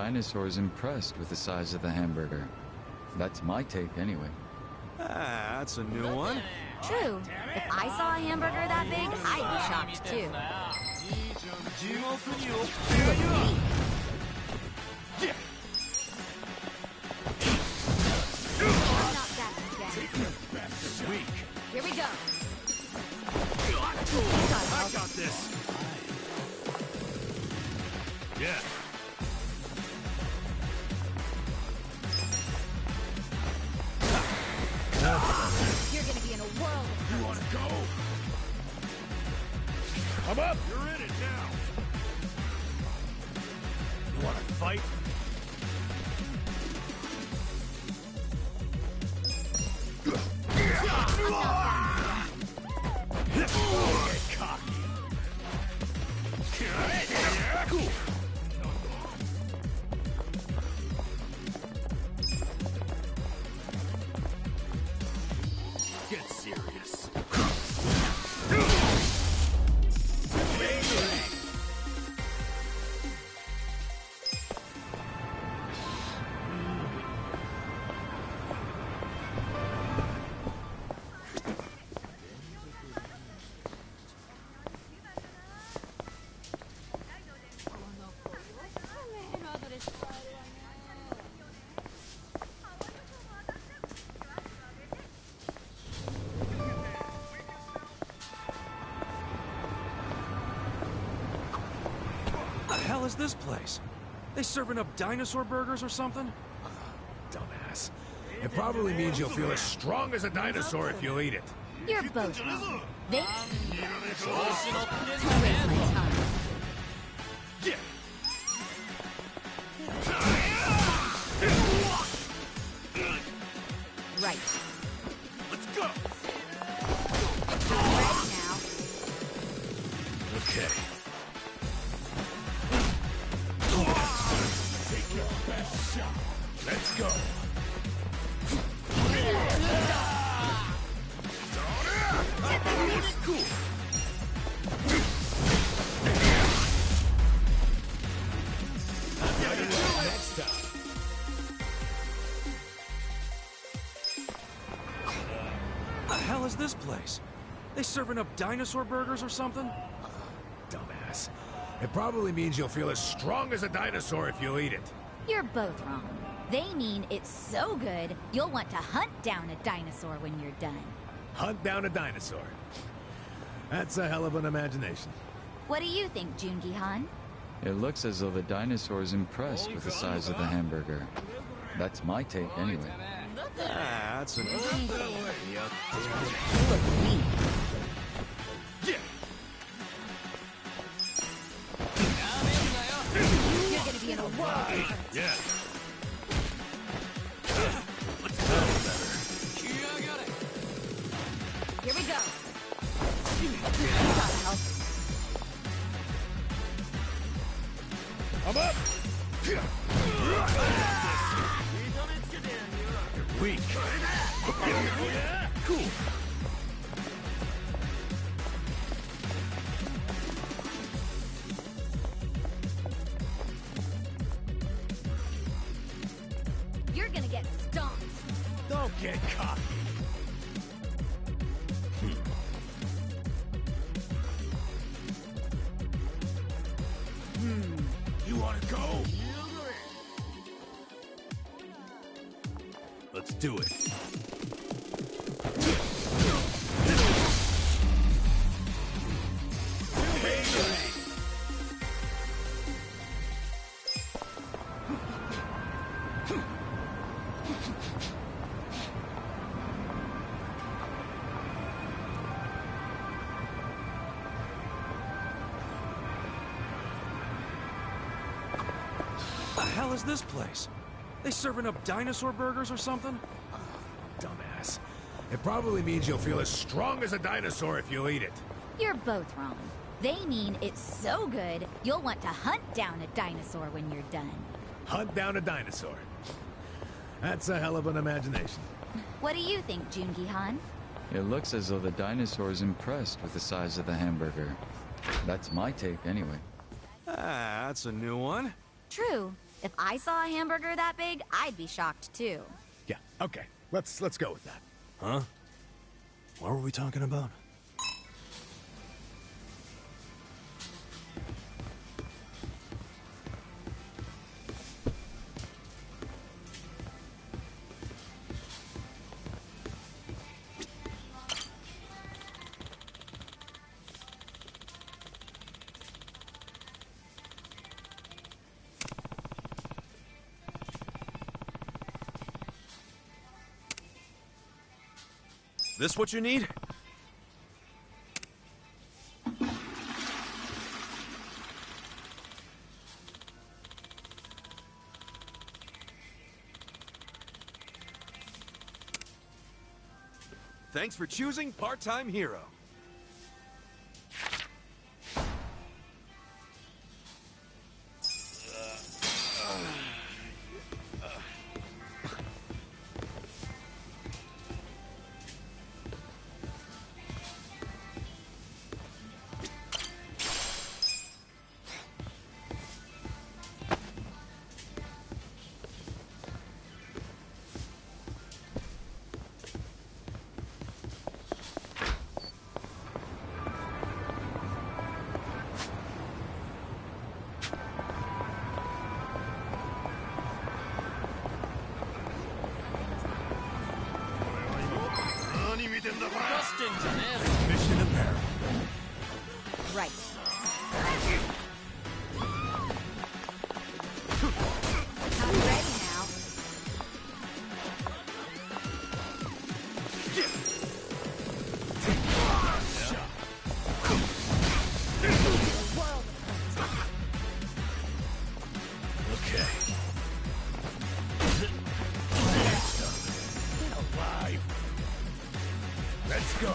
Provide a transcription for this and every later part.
dinosaur's impressed with the size of the hamburger. That's my take, anyway. Ah, that's a new one. True. If I saw a hamburger that big, I'd be shocked too. I'm not backing down. Weak. Here we go. I got this. Yeah. You're gonna be in a whirl. You wanna go? I'm up. You're in it now. You wanna fight? Don't get cocky. Cool. Get serious. What the hell is this place? They serving up dinosaur burgers or something? Dumbass. It probably means you'll feel as strong as a dinosaur if you eat it. You're both wrong. They waste my time. Right. Let's go. Ready now. Okay. Take your best shot. Let's go. That's cool. Next time. What the hell is this place? They serving up dinosaur burgers or something? Dumbass. It probably means you'll feel as strong as a dinosaur if you eat it. You're both wrong. They mean it's so good, you'll want to hunt down a dinosaur when you're done. Hunt down a dinosaur. That's a hell of an imagination. What do you think, Jungi-han? It looks as though the dinosaur's impressed with the size of the hamburger. That's my take, anyway. Ah, that's a... You look weak. You're gonna be in a whirl. Yeah. Here we go. I'm up. You're weak. Cool. You're gonna get stomped. Don't get cocky. You wanna go? Let's do it. What the hell is this place? They serving up dinosaur burgers or something? Dumbass. It probably means you'll feel as strong as a dinosaur if you eat it. You're both wrong. They mean it's so good, you'll want to hunt down a dinosaur when you're done. Hunt down a dinosaur. That's a hell of an imagination. What do you think, Jungi-han? It looks as though the dinosaur's impressed with the size of the hamburger. That's my take, anyway. Ah, that's a new one. True. If I saw a hamburger that big, I'd be shocked too. Yeah, okay. Let's go with that. Huh? What were we talking about? This what you need? Thanks for choosing Part-Time Hero. Mission impaired. Right. I'm ready now. Okay. Alive. Let's go.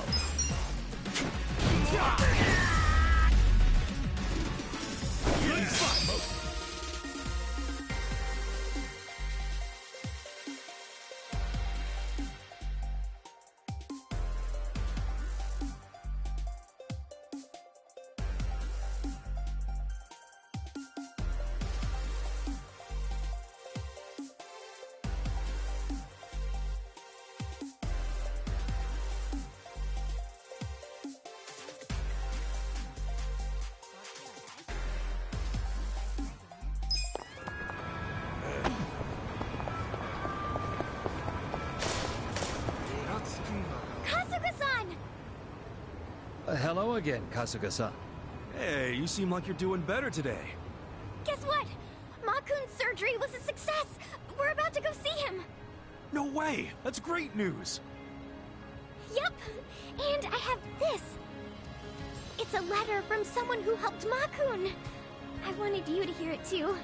Kasuga-san! Hello again, Kasuga-san. Hey, you seem like you're doing better today. Guess what? Makun's surgery was a success! We're about to go see him! No way! That's great news! Yep! And I have this! It's a letter from someone who helped Makun! I wanted you to hear it too.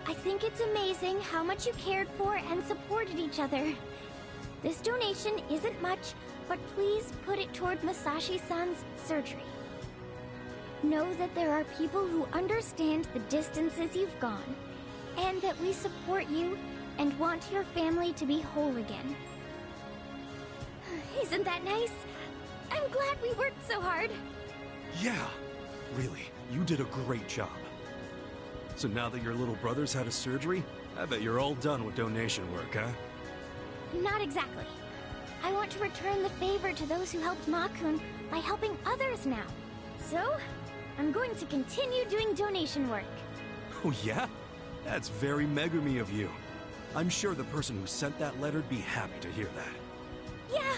I think it's amazing how much you cared for and supported each other. This donation isn't much, but please put it toward Masashi-san's surgery. Know that there are people who understand the distances you've gone, and that we support you and want your family to be whole again. Isn't that nice? I'm glad we worked so hard. Yeah, really, you did a great job. So now that your little brother's had a surgery, I bet you're all done with donation work, huh? Not exactly. I want to return the favor to those who helped Makun by helping others now. So, I'm going to continue doing donation work. Oh yeah? That's very Megumi of you. I'm sure the person who sent that letter'd be happy to hear that. Yeah.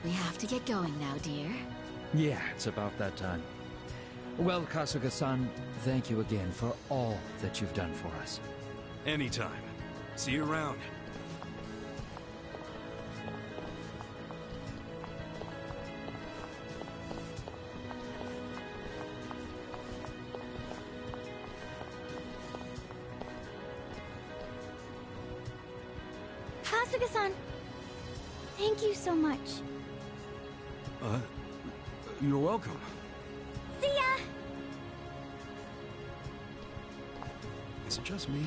We have to get going now, dear. Yeah, it's about that time. Well, Kasuga-san, thank you again for all that you've done for us. Anytime. See you around. Kasuga-san, thank you so much. You're welcome. See ya! Is it just me?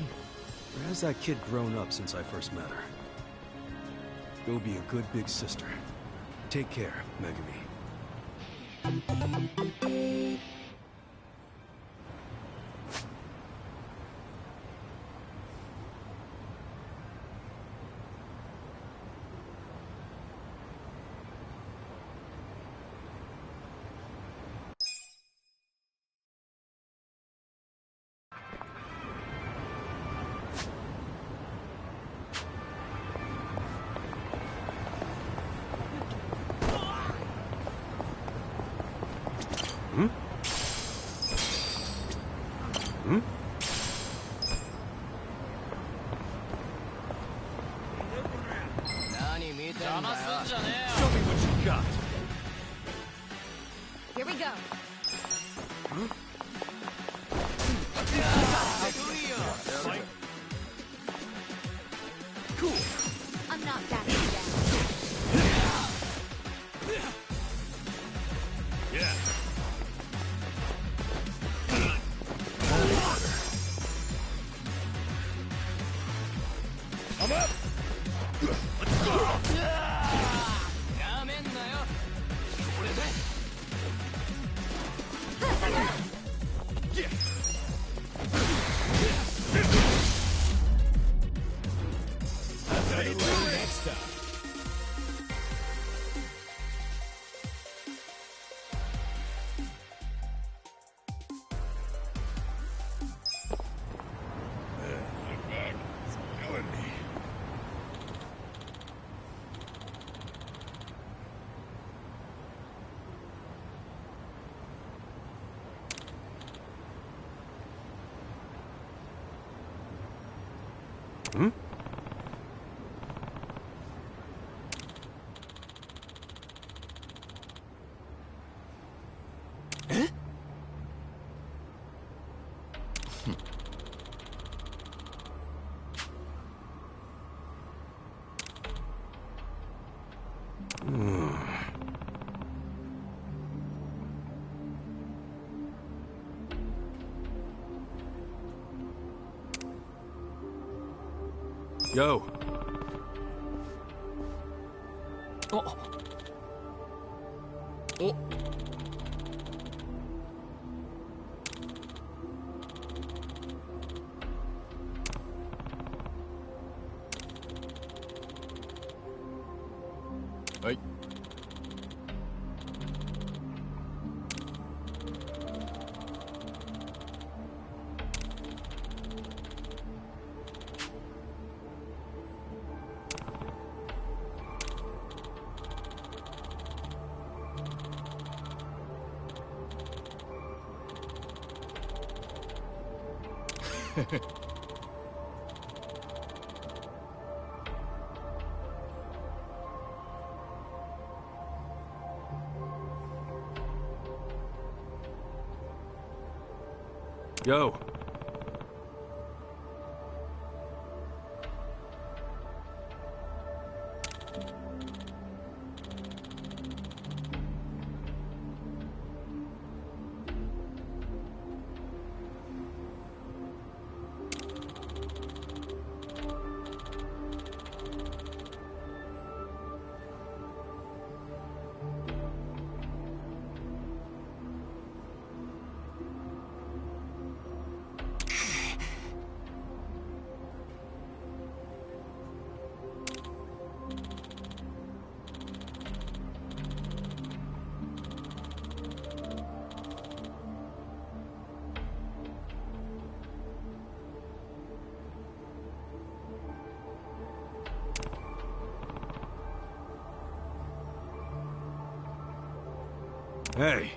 Or has that kid grown up since I first met her? Go be a good big sister. Take care, Megumi. Show me what you got. Here we go. Cool. I'm not backing down. Yeah. I'm up. Let's go. Next time. My back is killing me. Yo. Oh. Oh. Hey. Yo. Hey.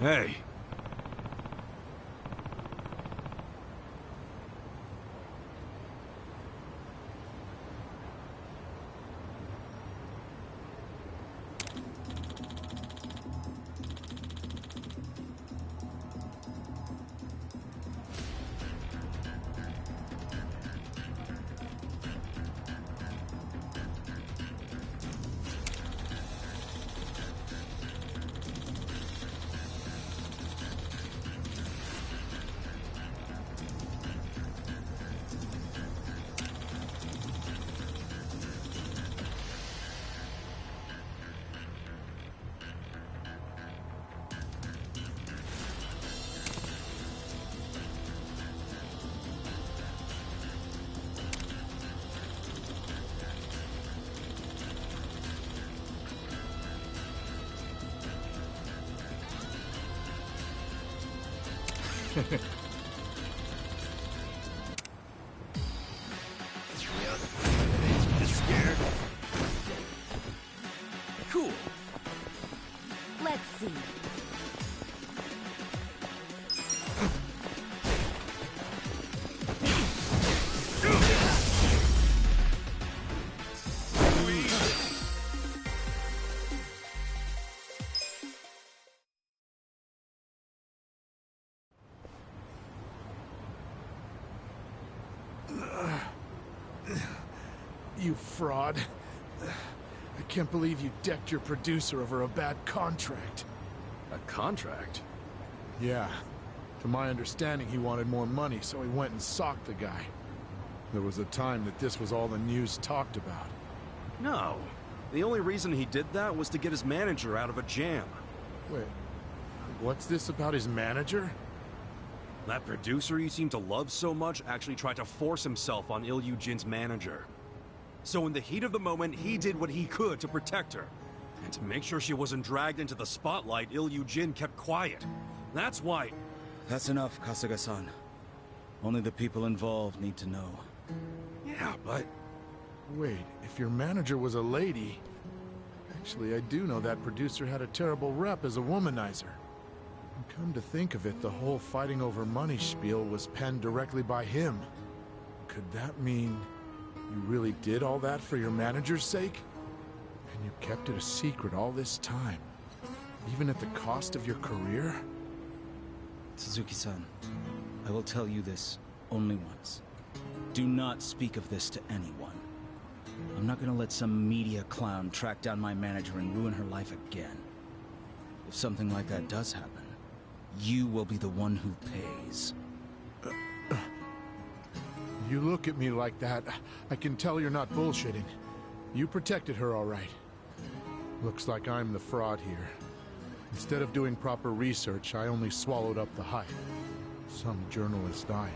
Hey. Scared? Cool. Let's see. You fraud. I can't believe you decked your producer over a bad contract. A contract? Yeah. To my understanding, he wanted more money, so he went and socked the guy. There was a time that this was all the news talked about. No. The only reason he did that was to get his manager out of a jam. Wait, what's this about his manager? That producer you seem to love so much actually tried to force himself on Ilyujin's manager. So in the heat of the moment, he did what he could to protect her. And to make sure she wasn't dragged into the spotlight, Ilyujin kept quiet. That's why... That's enough, Kasuga-san. Only the people involved need to know. Yeah, but... Wait, if your manager was a lady... Actually, I do know that producer had a terrible rep as a womanizer. And come to think of it, the whole fighting over money spiel was penned directly by him. Could that mean you really did all that for your manager's sake? And you kept it a secret all this time? Even at the cost of your career? Suzuki-san, I will tell you this only once. Do not speak of this to anyone. I'm not gonna let some media clown track down my manager and ruin her life again. If something like that does happen, you will be the one who pays. You look at me like that, I can tell you're not bullshitting. You protected her all right. Looks like I'm the fraud here. Instead of doing proper research, I only swallowed up the hype. Some journalist I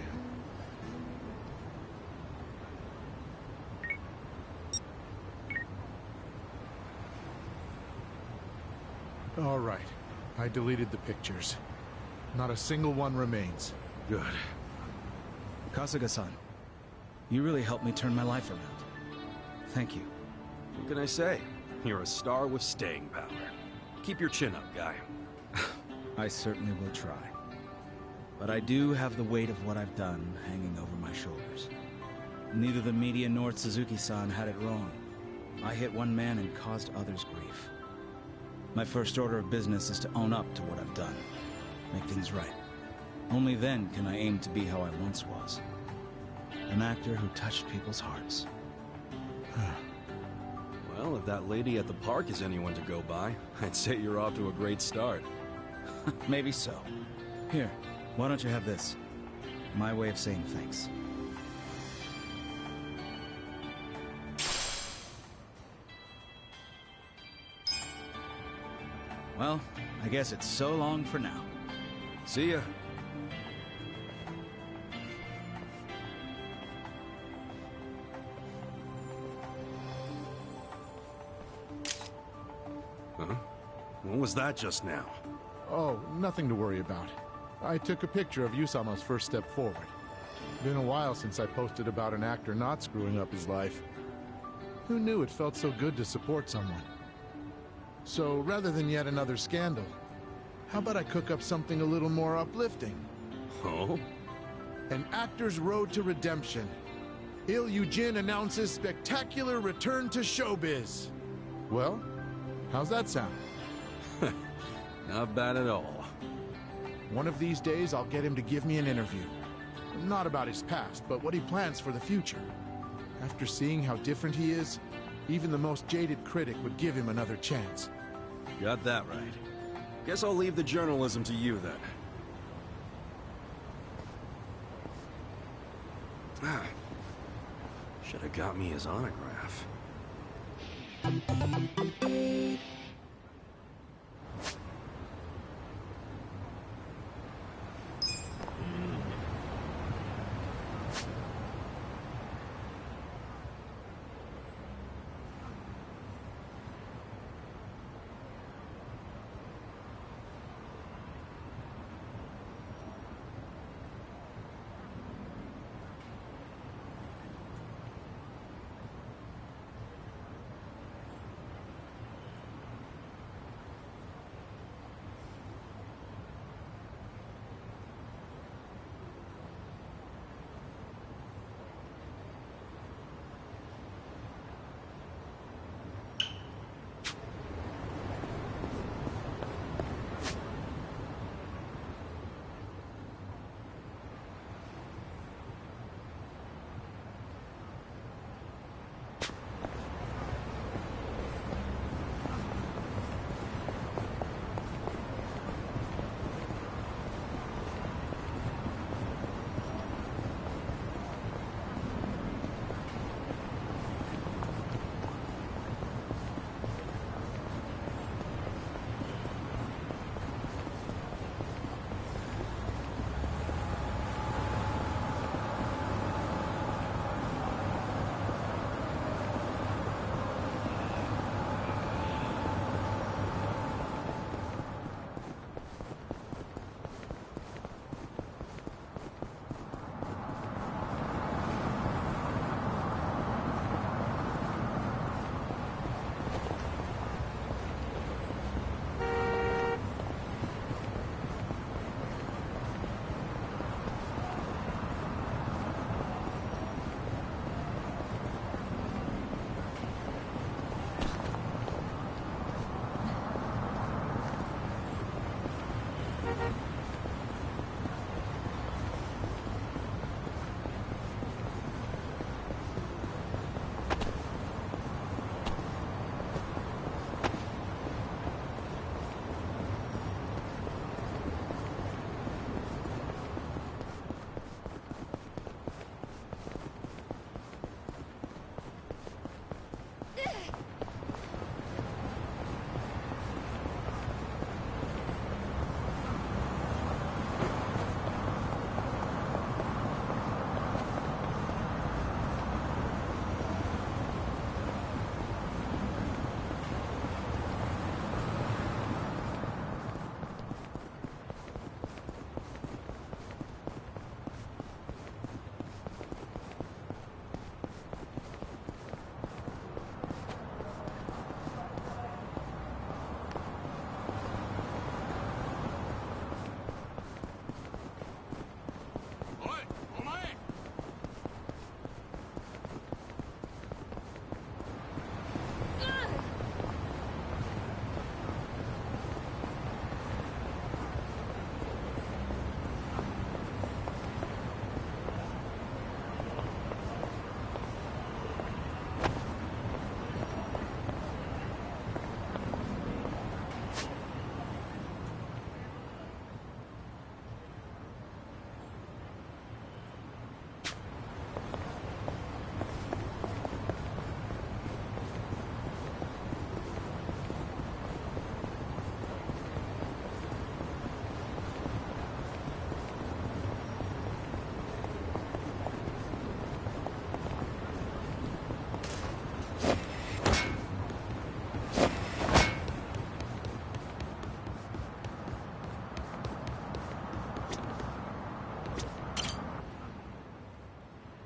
am. All right. I deleted the pictures. Not a single one remains. Good. Kasuga-san, you really helped me turn my life around. Thank you. What can I say? You're a star with staying power. Keep your chin up, guy. I certainly will try. But I do have the weight of what I've done hanging over my shoulders. Neither the media nor Suzuki-san had it wrong. I hit one man and caused others grief. My first order of business is to own up to what I've done. Make things right. Only then can I aim to be how I once was. An actor who touched people's hearts. Well, if that lady at the park is anyone to go by, I'd say you're off to a great start. Maybe so. Here, why don't you have this? My way of saying thanks. Well, I guess it's so long for now. See ya. Huh? What was that just now? Oh, nothing to worry about. I took a picture of Yusama's first step forward. Been a while since I posted about an actor not screwing up his life. Who knew it felt so good to support someone? So, rather than yet another scandal, how about I cook up something a little more uplifting? Oh? An actor's road to redemption. Ilyujin announces spectacular return to showbiz. Well, how's that sound? Not bad at all. One of these days, I'll get him to give me an interview. Not about his past, but what he plans for the future. After seeing how different he is, even the most jaded critic would give him another chance. Got that right. Guess I'll leave the journalism to you then. Should have got me his autograph.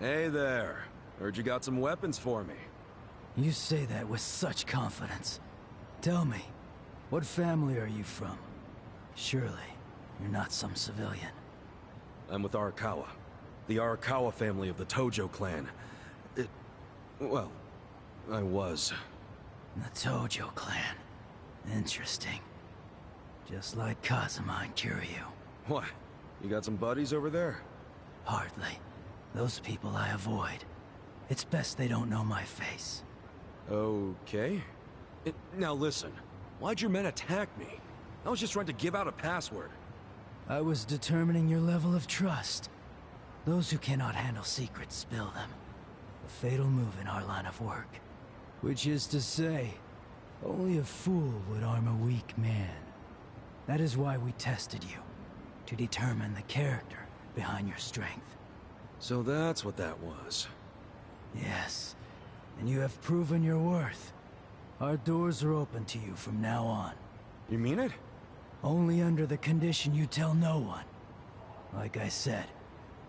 Hey there. Heard you got some weapons for me. You say that with such confidence. Tell me, what family are you from? Surely, you're not some civilian. I'm with Arakawa. The Arakawa family of the Tojo clan. Well, I was. The Tojo clan. Interesting. Just like Kazuma and Kiryu. What? You got some buddies over there? Hardly. Those people I avoid. It's best they don't know my face. Okay. Now listen, why'd your men attack me? I was just trying to give out a password. I was determining your level of trust. Those who cannot handle secrets spill them. A fatal move in our line of work. Which is to say, only a fool would arm a weak man. That is why we tested you, to determine the character behind your strength. So that's what that was. Yes, and you have proven your worth. Our doors are open to you from now on. You mean it? Only under the condition you tell no one. Like I said,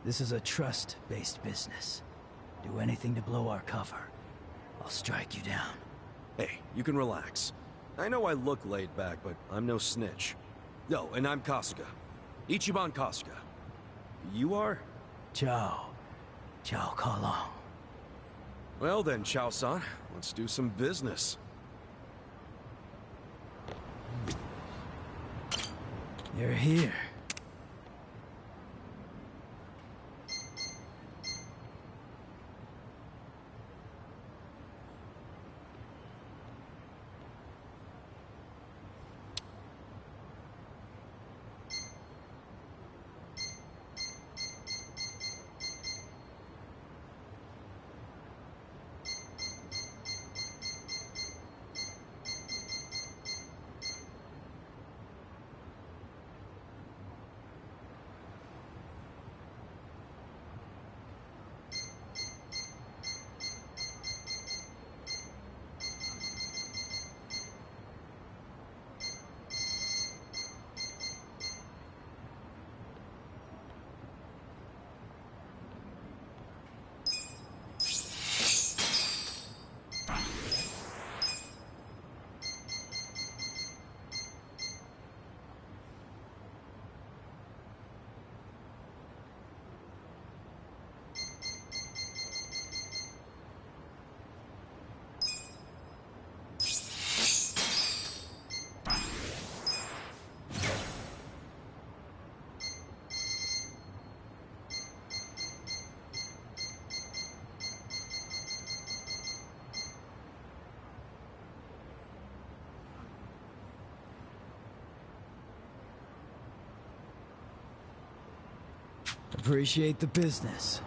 this is a trust-based business. Do anything to blow our cover, I'll strike you down. Hey, you can relax. I know I look laid back, but I'm no snitch. No, and I'm Kasuga. Ichiban Kasuga. You are? Ciao. Ciao Kalong. Well then, Chao-san, let's do some business. You're here. Appreciate the business.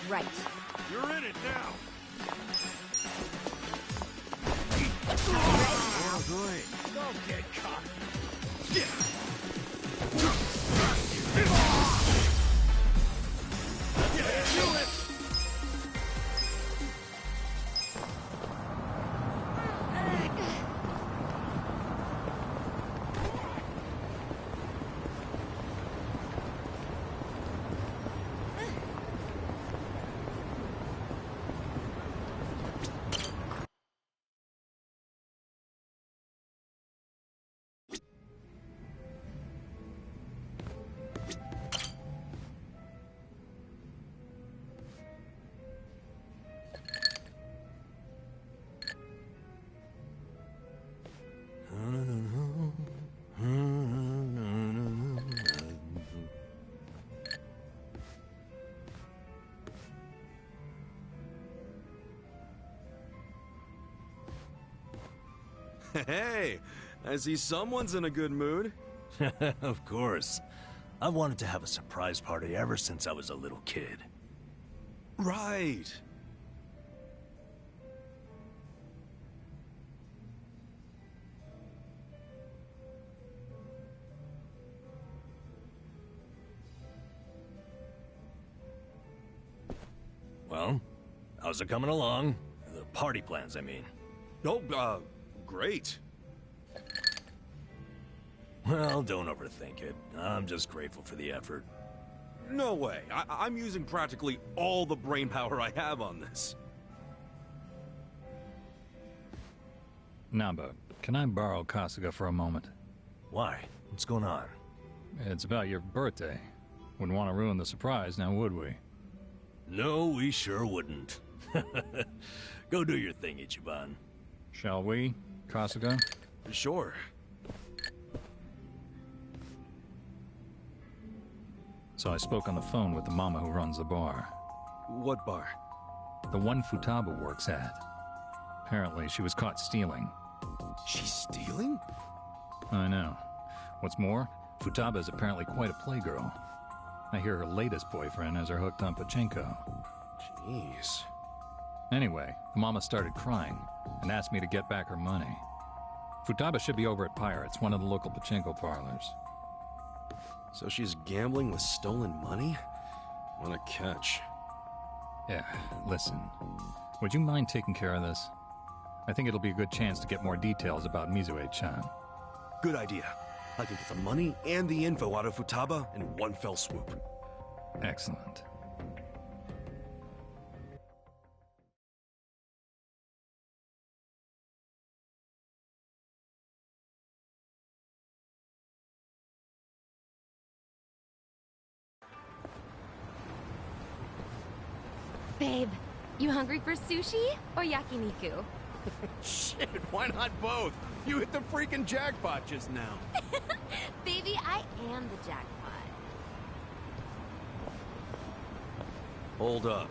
Right. You're in it now. Don't get caught. Hey, I see someone's in a good mood. Of course. I wanted to have a surprise party ever since I was a little kid. Right. Well, how's it coming along? The party plans, I mean. Oh, great. Well, don't overthink it. I'm just grateful for the effort. No way. I'm using practically all the brain power I have on this. Namba, can I borrow Kasuga for a moment? Why? What's going on? It's about your birthday. Wouldn't want to ruin the surprise, now would we? No, we sure wouldn't. Go do your thing, Ichiban. Shall we, Kasuga? Sure. So I spoke on the phone with the mama who runs the bar. What bar? The one Futaba works at. Apparently, she was caught stealing. She's stealing? I know. What's more, Futaba is apparently quite a playgirl. I hear her latest boyfriend has her hooked on pachinko. Jeez. Anyway, the mama started crying and asked me to get back her money. Futaba should be over at Pirates, one of the local pachinko parlors. So she's gambling with stolen money? What a catch. Yeah, listen. Would you mind taking care of this? I think it'll be a good chance to get more details about Mizue-chan. Good idea. I can get the money and the info out of Futaba in one fell swoop. Excellent. Babe, you hungry for sushi or yakiniku? Shit, why not both? You hit the freaking jackpot just now. Baby, I am the jackpot. Hold up.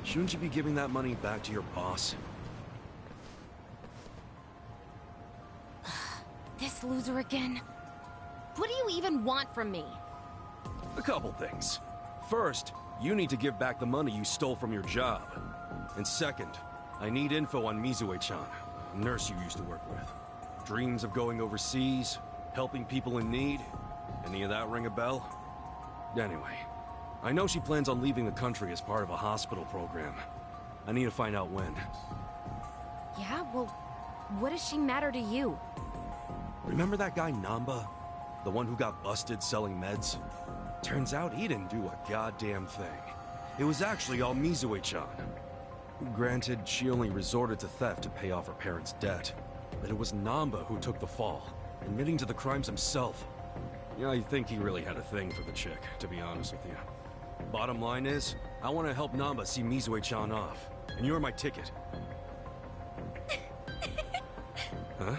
Shouldn't you be giving that money back to your boss? This loser again. What do you even want from me? A couple things. First, you need to give back the money you stole from your job. And second, I need info on Mizue-chan, a nurse you used to work with. Dreams of going overseas, helping people in need. Any of that ring a bell? Anyway, I know she plans on leaving the country as part of a hospital program. I need to find out when. Yeah, well, what does she matter to you? Remember that guy Namba? The one who got busted selling meds? Turns out he didn't do a goddamn thing. It was actually all Mizue-chan. Granted, she only resorted to theft to pay off her parents' debt. But it was Namba who took the fall, admitting to the crimes himself. Yeah, I think he really had a thing for the chick, to be honest with you. Bottom line is, I want to help Namba see Mizue-chan off, and you're my ticket. Huh?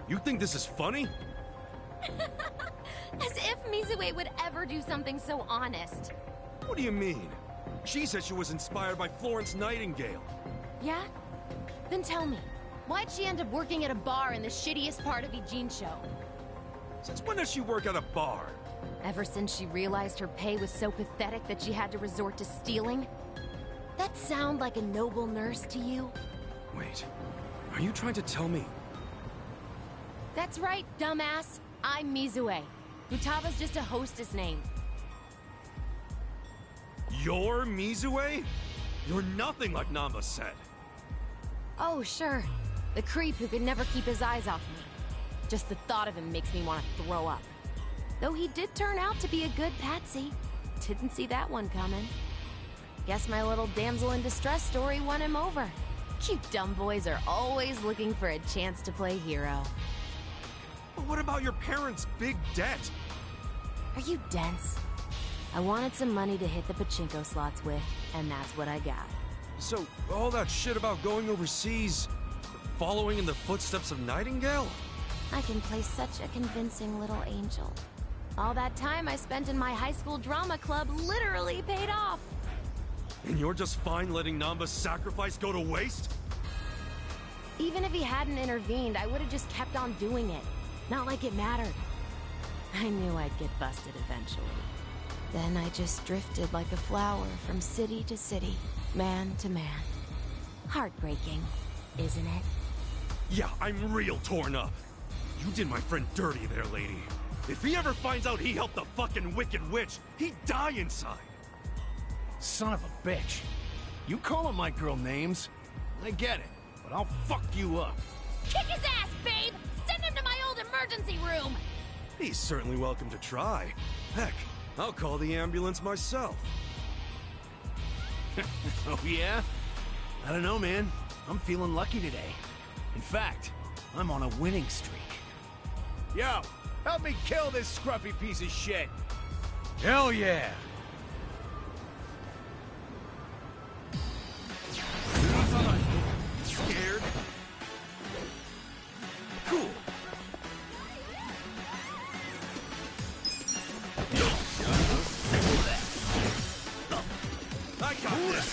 You think this is funny? As if Mizue would ever do something so honest. What do you mean? She said she was inspired by Florence Nightingale. Yeah? Then tell me, why'd she end up working at a bar in the shittiest part of Ijincho? Since when does she work at a bar? Ever since she realized her pay was so pathetic that she had to resort to stealing? That sound like a noble nurse to you? Wait, are you trying to tell me? That's right, dumbass. I'm Mizue. Futaba's just a hostess name. You're Mizue? You're nothing like Namba said. Oh, sure. The creep who could never keep his eyes off me. Just the thought of him makes me want to throw up. Though he did turn out to be a good patsy. Didn't see that one coming. Guess my little damsel in distress story won him over. You dumb boys are always looking for a chance to play hero. But what about your parents' big debt? Are you dense? I wanted some money to hit the pachinko slots with, and that's what I got. So, all that shit about going overseas, following in the footsteps of Nightingale? I can play such a convincing little angel. All that time I spent in my high school drama club literally paid off. And you're just fine letting Namba's sacrifice go to waste? Even if he hadn't intervened, I would have just kept on doing it. Not like it mattered. I knew I'd get busted eventually. Then I just drifted like a flower from city to city, man to man. Heartbreaking, isn't it? Yeah, I'm real torn up. You did my friend dirty there, lady. If he ever finds out he helped the fucking Wicked Witch, he'd die inside. Son of a bitch. You calling my girl names? I get it, but I'll fuck you up. Kick his ass, babe! Send him to my old emergency room! He's certainly welcome to try. Heck, I'll call the ambulance myself. Oh yeah? I don't know, man. I'm feeling lucky today. In fact, I'm on a winning streak. Yo, help me kill this scruffy piece of shit! Hell yeah! Scared? Cool. I got this.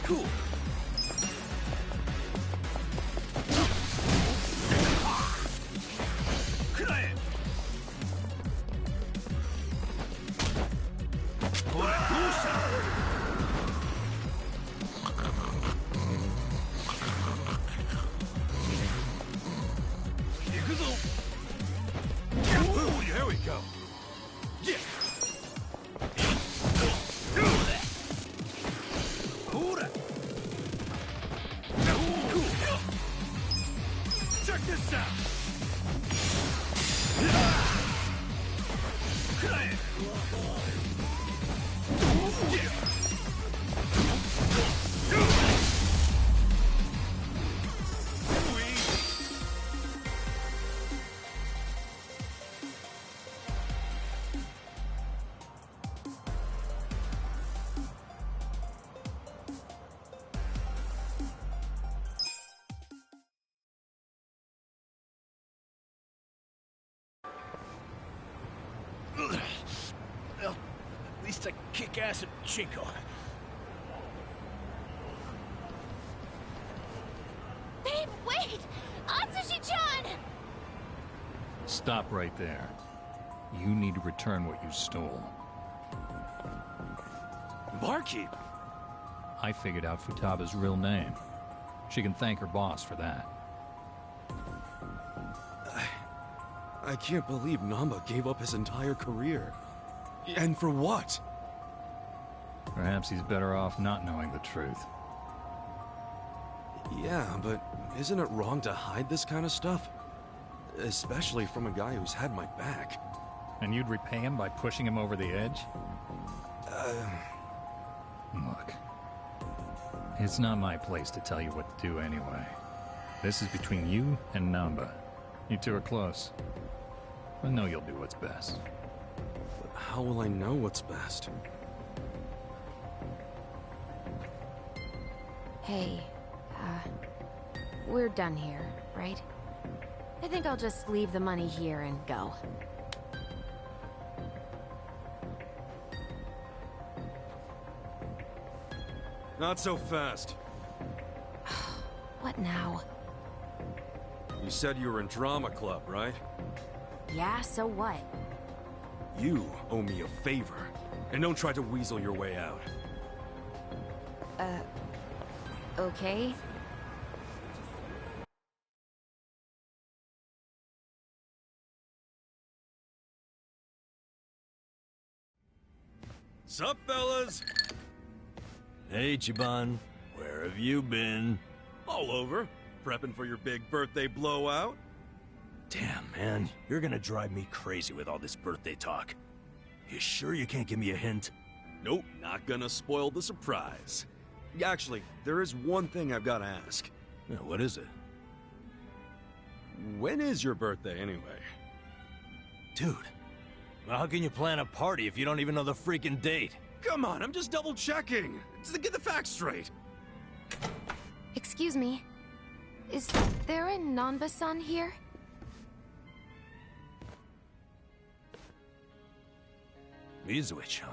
Cool. There we go. Yeah. Check this out. Well, at least I kick ass at Chinko. Babe, wait! Atsushi-chan! Stop right there. You need to return what you stole. Barkeep. I figured out Futaba's real name. She can thank her boss for that. I can't believe Namba gave up his entire career. And for what? Perhaps he's better off not knowing the truth. Yeah, but isn't it wrong to hide this kind of stuff? Especially from a guy who's had my back. And you'd repay him by pushing him over the edge? Look, it's not my place to tell you what to do anyway. This is between you and Namba. You two are close. I know you'll do what's best. But how will I know what's best? Hey, we're done here, right? I think I'll just leave the money here and go. Not so fast. What now? You said you were in drama club, right? Yeah, so what? You owe me a favor. And don't try to weasel your way out. Okay. Sup, fellas? Hey, Chiban. Where have you been? All over. Prepping for your big birthday blowout? Damn, man. You're gonna drive me crazy with all this birthday talk. You sure you can't give me a hint? Nope, not gonna spoil the surprise. Actually, there is one thing I've gotta ask. Yeah, what is it? When is your birthday, anyway? Dude, well, how can you plan a party if you don't even know the freaking date? Come on, I'm just double-checking. Just to get the facts straight. Excuse me. Is there a Nanba-san here? Mizue-chan.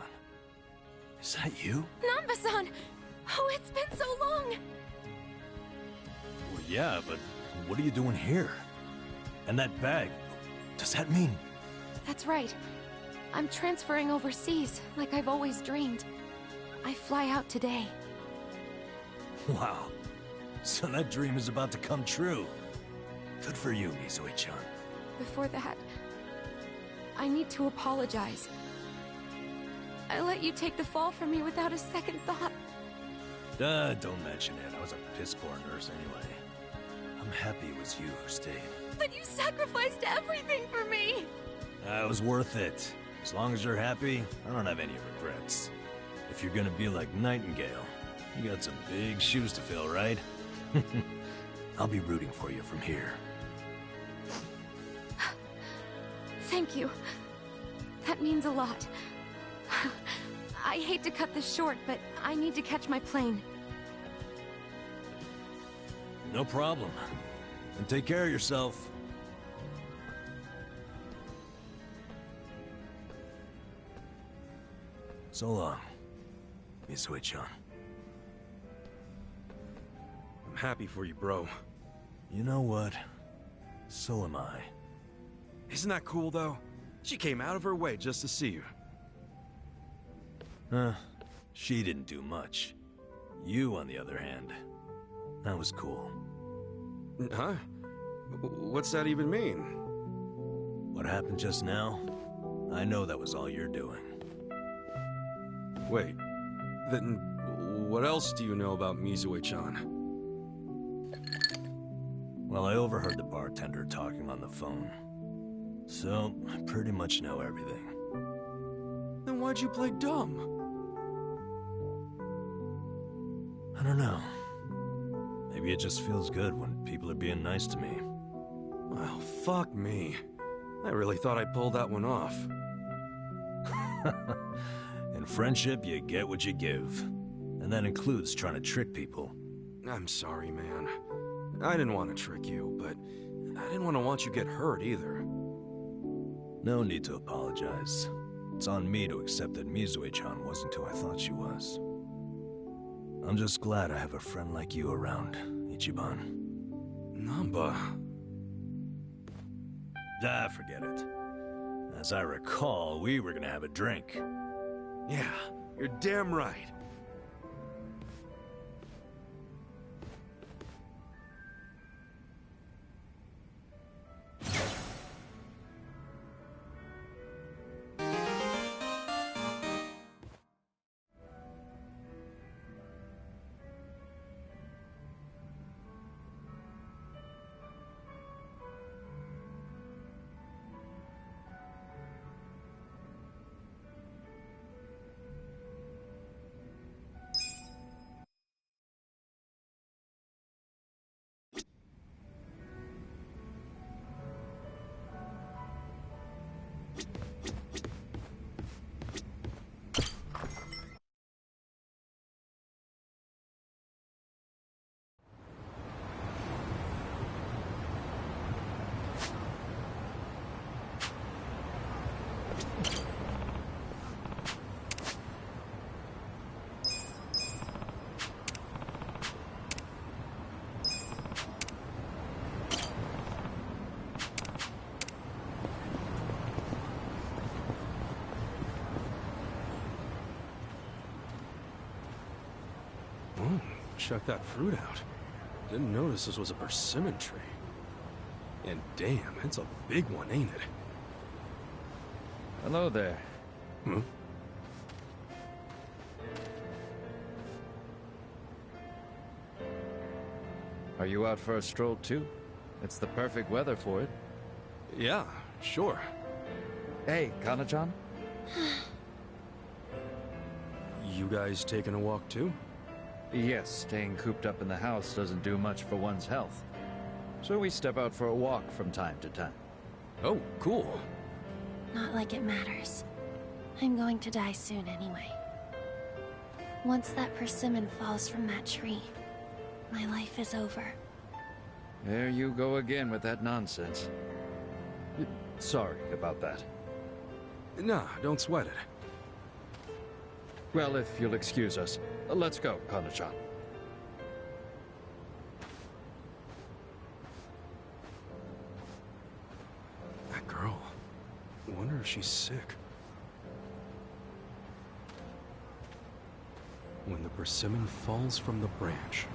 Is that you? Nanba-san! Oh, it's been so long! Well, yeah, but what are you doing here? And that bag, does that mean? That's right. I'm transferring overseas, like I've always dreamed. I fly out today. Wow. So that dream is about to come true. Good for you, Mizue-chan. Before that, I need to apologize. I let you take the fall for me without a second thought. Don't mention it. I was a piss-poor nurse anyway. I'm happy it was you who stayed. But you sacrificed everything for me! It was worth it. As long as you're happy, I don't have any regrets. If you're gonna be like Nightingale, you got some big shoes to fill, right? I'll be rooting for you from here. Thank you. That means a lot. I hate to cut this short, but I need to catch my plane. No problem. And take care of yourself. So long, Mizue-chan. I'm happy for you, bro. You know what? So am I. Isn't that cool, though? She came out of her way just to see you. She didn't do much. You, on the other hand, that was cool. Huh? What's that even mean? What happened just now? I know that was all you're doing. Wait, then what else do you know about Mizue-chan? Well, I overheard the bartender talking on the phone. So, I pretty much know everything. Then why'd you play dumb? I don't know. Maybe it just feels good when people are being nice to me. Well, fuck me. I really thought I pulled that one off. In friendship, you get what you give. And that includes trying to trick people. I'm sorry, man. I didn't want to trick you, but I didn't want you to get hurt either. No need to apologize. It's on me to accept that Mizue-chan wasn't who I thought she was. I'm just glad I have a friend like you around, Ichiban. Namba. Forget it. As I recall, we were gonna have a drink. Yeah, you're damn right. Check that fruit out. Didn't notice this was a persimmon tree. And damn, it's a big one, ain't it? Hello there. Hmm? Are you out for a stroll too? It's the perfect weather for it. Yeah, sure. Hey, Kana-chan? You guys taking a walk too? Yes, staying cooped up in the house doesn't do much for one's health. So we step out for a walk from time to time. Oh, cool. Not like it matters. I'm going to die soon anyway. Once that persimmon falls from that tree, my life is over. There you go again with that nonsense. Sorry about that. Nah, don't sweat it. Well, if you'll excuse us, let's go, Kana-chan. That girl. I wonder if she's sick. When the persimmon falls from the branch.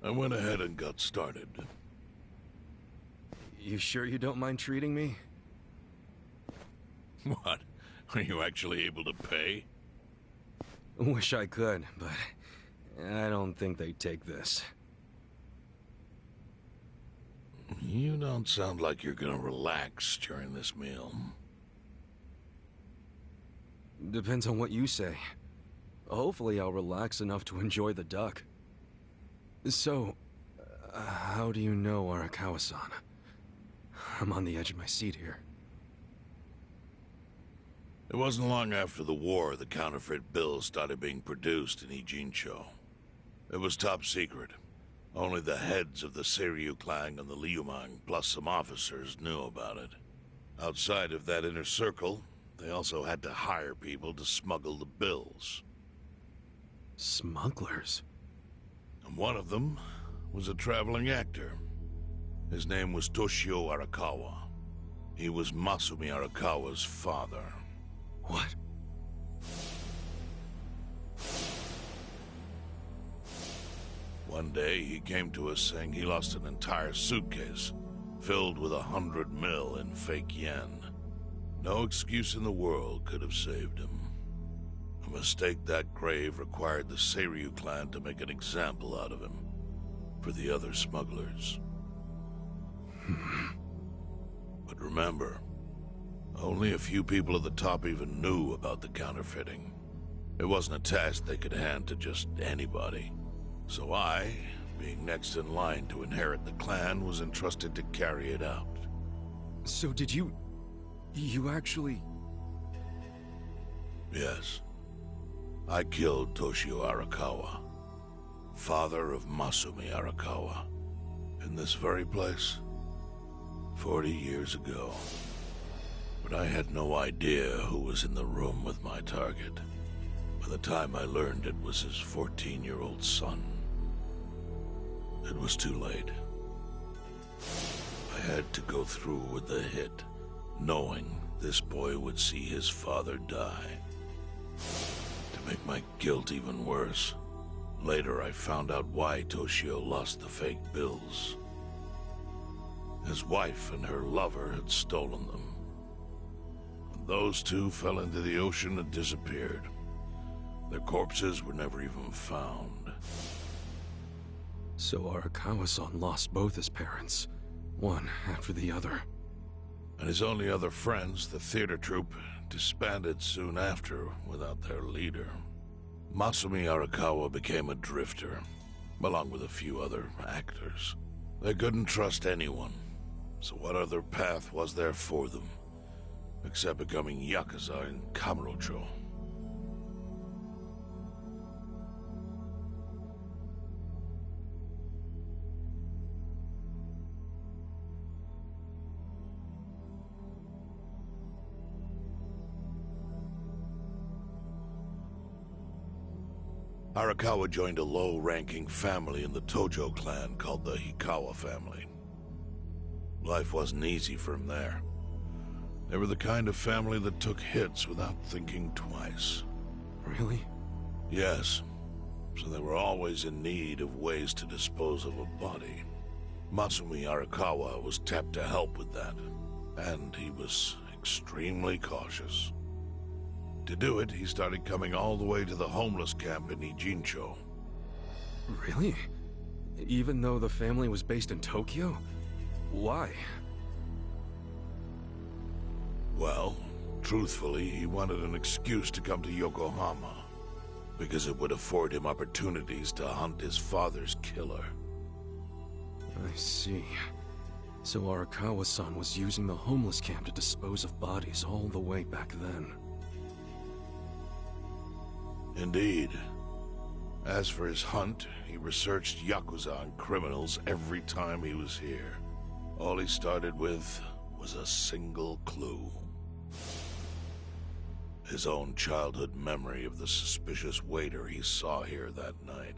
I went ahead and got started. You sure you don't mind treating me? What? Are you actually able to pay? Wish I could, but I don't think they take this. You don't sound like you're gonna relax during this meal. Depends on what you say. Hopefully I'll relax enough to enjoy the duck. So, how do you know Arakawa-san? I'm on the edge of my seat here. It wasn't long after the war the counterfeit bills started being produced in Ijincho. It was top secret. Only the heads of the Seiryu clan and the Liumang, plus some officers, knew about it. Outside of that inner circle, they also had to hire people to smuggle the bills. Smugglers? And one of them was a traveling actor. His name was Toshio Arakawa. He was Masumi Arakawa's father. What? One day, he came to us saying he lost an entire suitcase filled with 100 mil in fake yen. No excuse in the world could have saved him. A mistake that grave required the Seiryu clan to make an example out of him for the other smugglers. But remember, only a few people at the top even knew about the counterfeiting. It wasn't a task they could hand to just anybody. So I, being next in line to inherit the clan, was entrusted to carry it out. So did you actually... Yes. I killed Toshio Arakawa, father of Masumi Arakawa, in this very place, 40 years ago. But I had no idea who was in the room with my target. By the time I learned it was his 14-year-old son, it was too late. I had to go through with the hit, knowing this boy would see his father die. To make my guilt even worse, later I found out why Toshio lost the fake bills. His wife and her lover had stolen them. And those two fell into the ocean and disappeared. Their corpses were never even found. So Arakawa-san lost both his parents, one after the other. And his only other friends, the theater troupe, disbanded soon after without their leader. Masumi Arakawa became a drifter, along with a few other actors. They couldn't trust anyone, so what other path was there for them, except becoming Yakuza in Kamurocho? Arakawa joined a low-ranking family in the Tojo clan called the Hikawa family. Life wasn't easy for him there. They were the kind of family that took hits without thinking twice. Really? Yes. So they were always in need of ways to dispose of a body. Masumi Arakawa was tapped to help with that, and he was extremely cautious. To do it, he started coming all the way to the homeless camp in Ijincho. Really? Even though the family was based in Tokyo? Why? Well, truthfully, he wanted an excuse to come to Yokohama, because it would afford him opportunities to hunt his father's killer. I see. So Arakawa-san was using the homeless camp to dispose of bodies all the way back then. Indeed. As for his hunt, he researched Yakuza and criminals every time he was here. All he started with was a single clue. His own childhood memory of the suspicious waiter he saw here that night.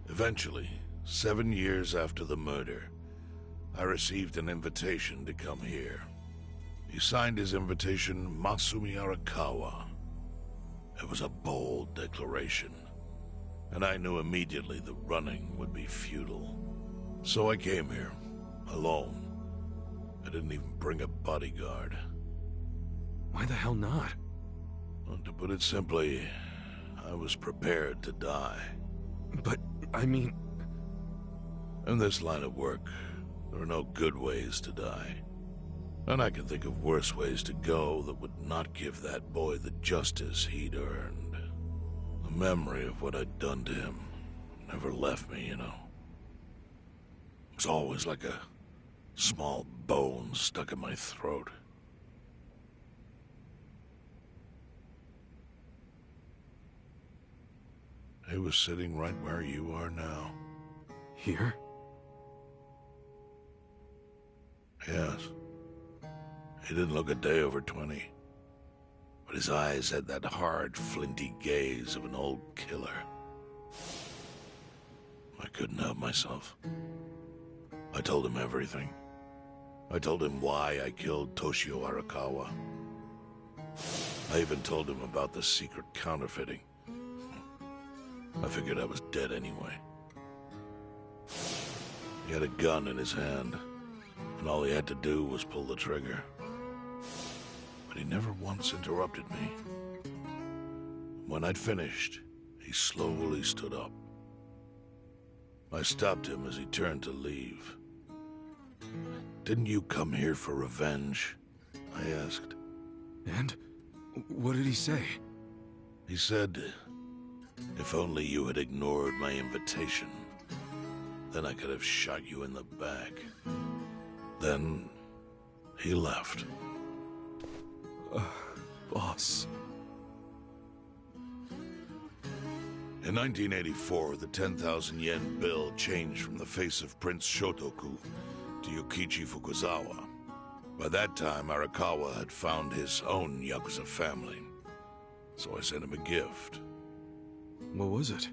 Eventually, 7 years after the murder, I received an invitation to come here. He signed his invitation Masumi Arakawa. It was a bold declaration, and I knew immediately the running would be futile. So I came here, alone. I didn't even bring a bodyguard. Why the hell not? Well, to put it simply, I was prepared to die. But, I mean... In this line of work, there are no good ways to die. And I can think of worse ways to go that would not give that boy the justice he'd earned. The memory of what I'd done to him never left me, you know. It was always like a small bone stuck in my throat. He was sitting right where you are now. Here? Yes. He didn't look a day over 20. But his eyes had that hard, flinty gaze of an old killer. I couldn't help myself. I told him everything. I told him why I killed Toshio Arakawa. I even told him about the secret counterfeiting. I figured I was dead anyway. He had a gun in his hand, and all he had to do was pull the trigger. But he never once interrupted me. When I'd finished, he slowly stood up. I stopped him as he turned to leave. "Didn't you come here for revenge?" I asked. And? What did he say? He said, "If only you had ignored my invitation, then I could have shot you in the back." Then he left. Boss. In 1984, the 10,000 yen bill changed from the face of Prince Shotoku to Yukichi Fukuzawa. By that time, Arakawa had found his own Yakuza family, so I sent him a gift. What was it?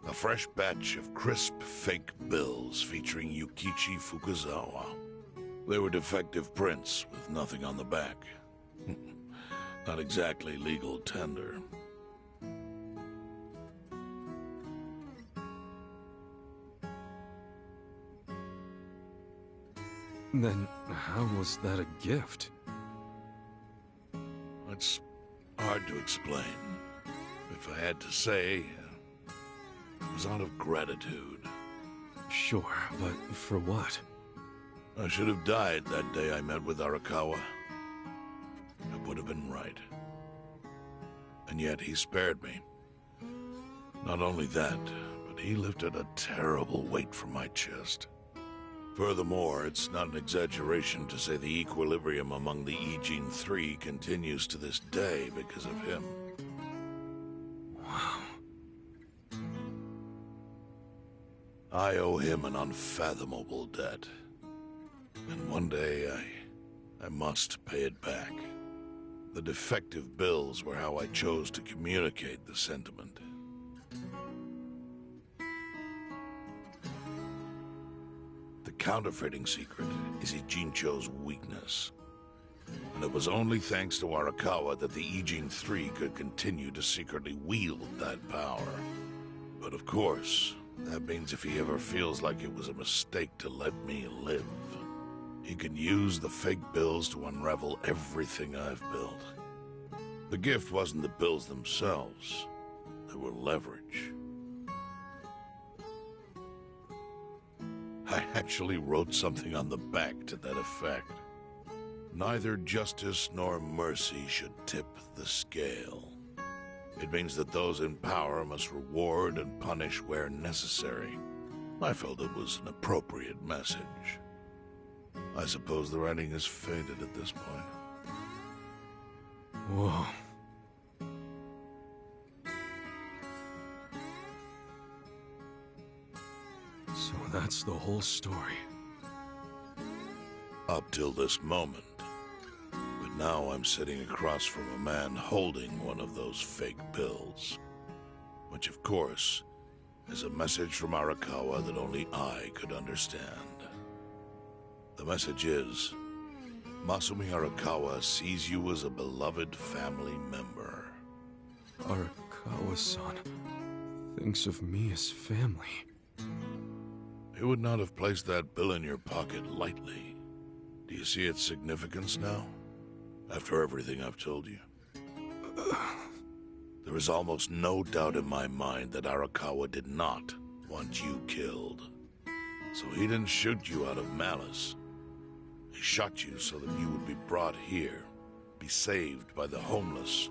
A fresh batch of crisp fake bills featuring Yukichi Fukuzawa. They were defective prints with nothing on the back. Not exactly legal tender. Then how was that a gift? It's hard to explain. If I had to say, it was out of gratitude. Sure, but for what? I should have died that day I met with Arakawa. I would have been right. And yet he spared me. Not only that, but he lifted a terrible weight from my chest. Furthermore, it's not an exaggeration to say the equilibrium among the Ijin Three continues to this day because of him. Wow. I owe him an unfathomable debt. And one day, I must pay it back. The defective bills were how I chose to communicate the sentiment. The counterfeiting secret is Ijincho's weakness. And it was only thanks to Arakawa that the Ijin Three could continue to secretly wield that power. But of course, that means if he ever feels like it was a mistake to let me live, he can use the fake bills to unravel everything I've built. The gift wasn't the bills themselves. They were leverage. I actually wrote something on the back to that effect. Neither justice nor mercy should tip the scale. It means that those in power must reward and punish where necessary. I felt it was an appropriate message. I suppose the writing is faded at this point. Whoa. So that's the whole story. Up till this moment. But now I'm sitting across from a man holding one of those fake bills. Which, of course, is a message from Arakawa that only I could understand. The message is, Masumi Arakawa sees you as a beloved family member. Arakawa-san thinks of me as family. He would not have placed that bill in your pocket lightly. Do you see its significance now? After everything I've told you? There is almost no doubt in my mind that Arakawa did not want you killed. So he didn't shoot you out of malice. He shot you so that you would be brought here, be saved by the homeless,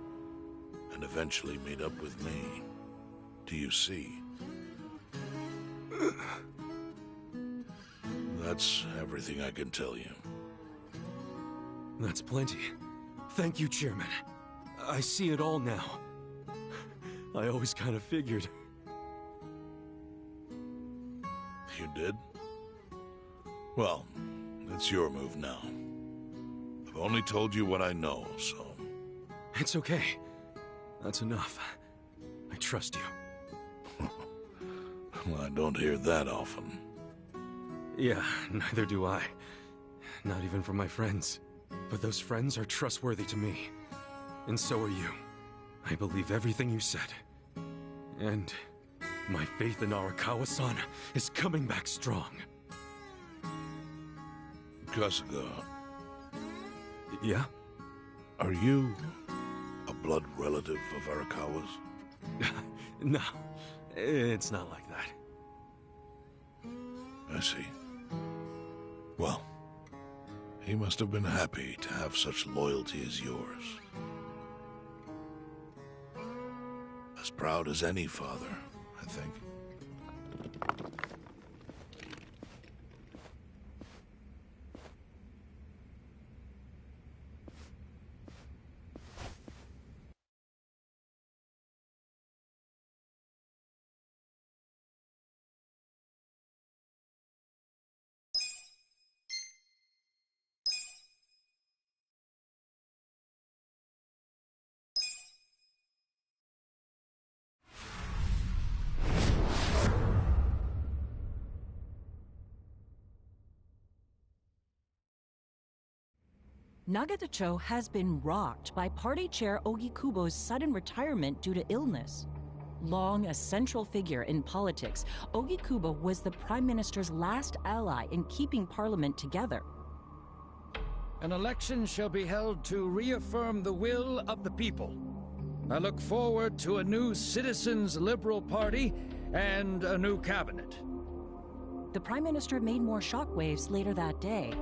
and eventually meet up with me. Do you see? That's everything I can tell you. That's plenty. Thank you, Chairman. I see it all now. I always kind of figured. You did? Well, it's your move now. I've only told you what I know, so... It's okay. That's enough. I trust you. Well, I don't hear that often. Yeah, neither do I. Not even from my friends. But those friends are trustworthy to me. And so are you. I believe everything you said. And My faith in Arakawa-san is coming back strong. Kasuga, Yeah? are you a blood relative of Arakawa's? No, it's not like that. I see. Well, he must have been happy to have such loyalty as yours. As proud as any father, I think. Nagatacho has been rocked by party chair Ogikubo's sudden retirement due to illness. Long a central figure in politics, Ogikubo was the Prime Minister's last ally in keeping Parliament together. An election shall be held to reaffirm the will of the people. I look forward to a new Citizens' Liberal Party and a new cabinet. The Prime Minister made more shockwaves later that day.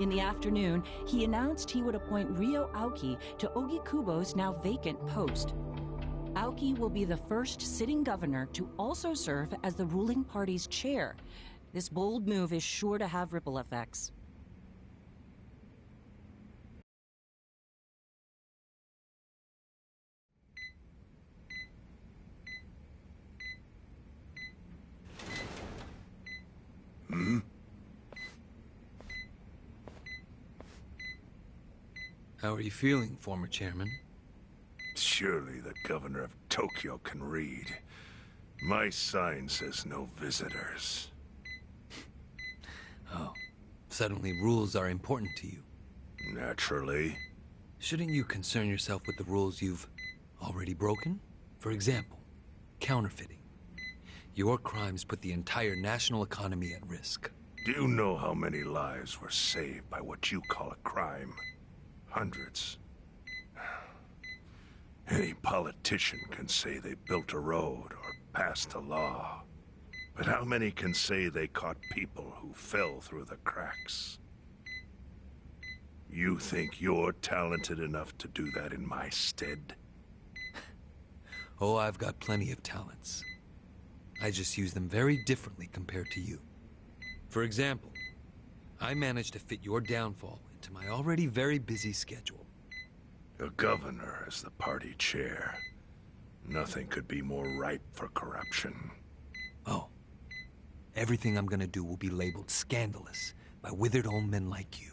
In the afternoon, he announced he would appoint Ryo Aoki to Ogikubo's now vacant post. Aoki will be the first sitting governor to also serve as the ruling party's chair. This bold move is sure to have ripple effects. How are you feeling, former chairman? Surely the governor of Tokyo can read. My sign says no visitors. Oh, suddenly rules are important to you. Naturally. Shouldn't you concern yourself with the rules you've already broken? For example, counterfeiting. Your crimes put the entire national economy at risk. Do you know how many lives were saved by what you call a crime? Hundreds. Any politician can say they built a road or passed a law. But how many can say they caught people who fell through the cracks? You think you're talented enough to do that in my stead? Oh, I've got plenty of talents. I just use them very differently compared to you. For example, I managed to fit your downfall into my already very busy schedule. A governor as the party chair. Nothing could be more ripe for corruption. Oh. Everything I'm gonna do will be labeled scandalous by withered old men like you.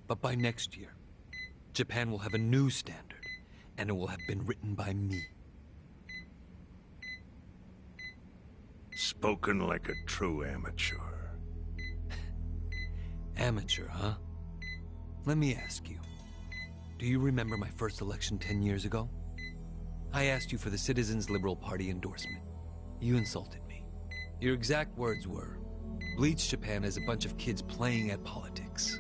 But by next year, Japan will have a new standard, and it will have been written by me. Spoken like a true amateur. Amateur, huh? Let me ask you. Do you remember my first election 10 years ago? I asked you for the Citizens' Liberal Party endorsement. You insulted me. Your exact words were, "Bleach Japan as a bunch of kids playing at politics."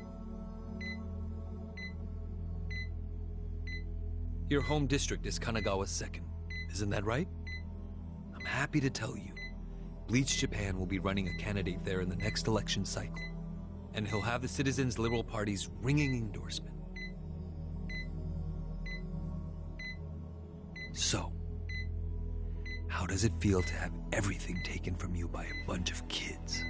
Your home district is Kanagawa's second, isn't that right? I'm happy to tell you, Bleach Japan will be running a candidate there in the next election cycle, and he'll have the Citizens' Liberal Party's ringing endorsement. So, how does it feel to have everything taken from you by a bunch of kids?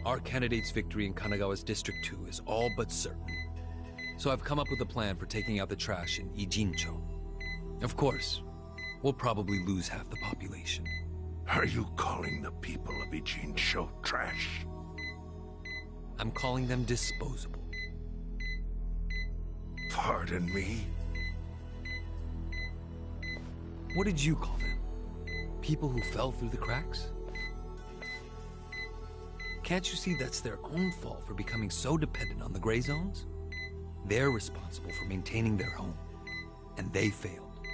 Our candidate's victory in Kanagawa's District 2 is all but certain. So I've come up with a plan for taking out the trash in Ijincho. Of course, we'll probably lose half the population. Are you calling the people of Ijincho trash? I'm calling them disposable. Pardon me? What did you call them? People who fell through the cracks? Can't you see that's their own fault for becoming so dependent on the gray zones? They're responsible for maintaining their home, and they failed.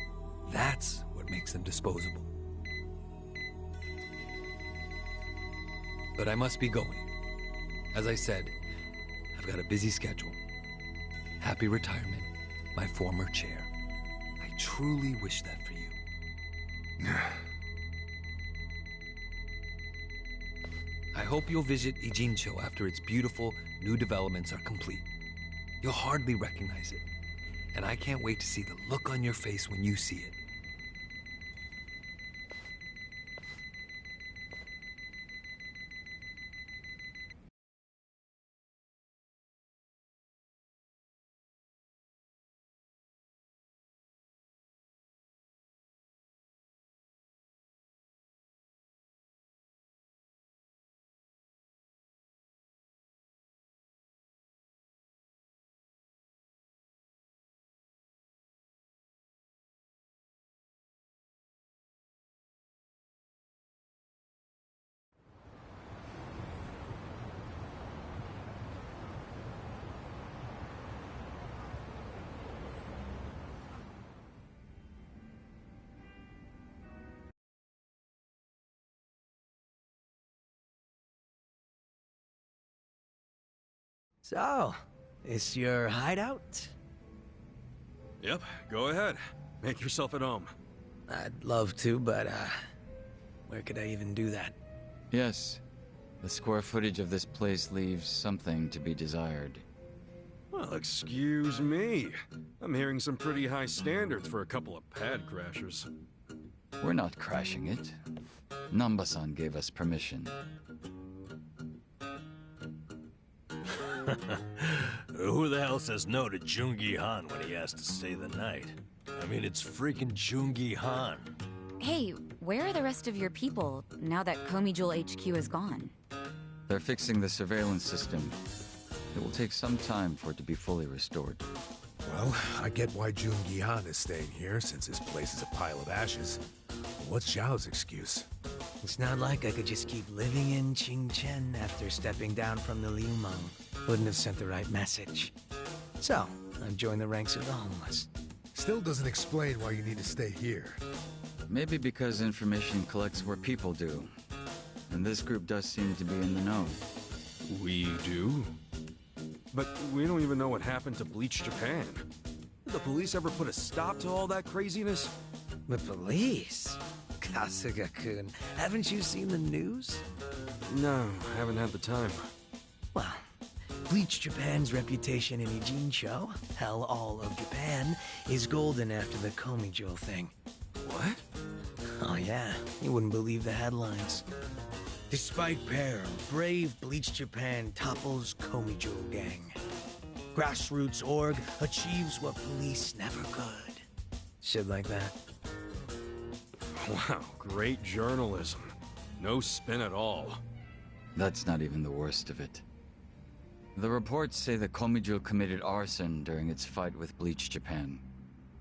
That's what makes makes them disposable. But I must be going. As I said, I've got a busy schedule. Happy retirement, my former chair. I truly wish that for you. I hope you'll visit Ijincho after its beautiful new developments are complete. You'll hardly recognize it, and I can't wait to see the look on your face when you see it. So, is your hideout? Yep, go ahead. Make yourself at home. I'd love to, but, where could I even do that? Yes. The square footage of this place leaves something to be desired. Well, excuse me. I'm hearing some pretty high standards for a couple of pad crashers. We're not crashing it. Namba-san gave us permission. Who the hell says no to Jungi Han when he has to stay the night? I mean, it's freaking Jungi Han. Hey, where are the rest of your people now that Komi Jewel HQ is gone? They're fixing the surveillance system. It will take some time for it to be fully restored. Well, I get why Jungi Han is staying here, since his place is a pile of ashes. What's Zhao's excuse? It's not like I could just keep living in Qingchen after stepping down from the Liumang. Wouldn't have sent the right message. So, I've joined the ranks of the homeless. Still doesn't explain why you need to stay here. Maybe because information collects where people do. And this group does seem to be in the know. We do? But we don't even know what happened to Bleach Japan. Did the police ever put a stop to all that craziness? The police? Kasuga-kun, haven't you seen the news? No, I haven't had the time. Well, Bleach Japan's reputation in Ijincho, hell, all of Japan, is golden after the Komi Jewel thing. What? Oh yeah, you wouldn't believe the headlines. Despite peril, brave Bleach Japan topples Komi Jewel gang. Grassroots org achieves what police never could. Shit like that. Wow, great journalism. No spin at all. That's not even the worst of it. The reports say that Komi Jewel committed arson during its fight with Bleach Japan.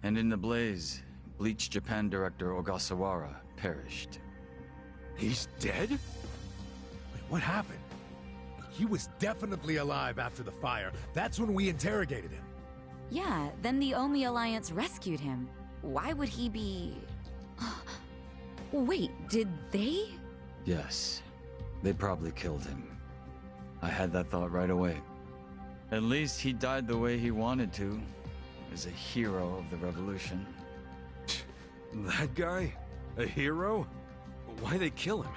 And in the blaze, Bleach Japan director Ogasawara perished. He's dead? Wait, what happened? He was definitely alive after the fire. That's when we interrogated him. Yeah, then the Omi Alliance rescued him. Why would he be... Wait, did they? Yes. They probably killed him. I had that thought right away. At least he died the way he wanted to, as a hero of the revolution. That guy? A hero? Why'd they kill him?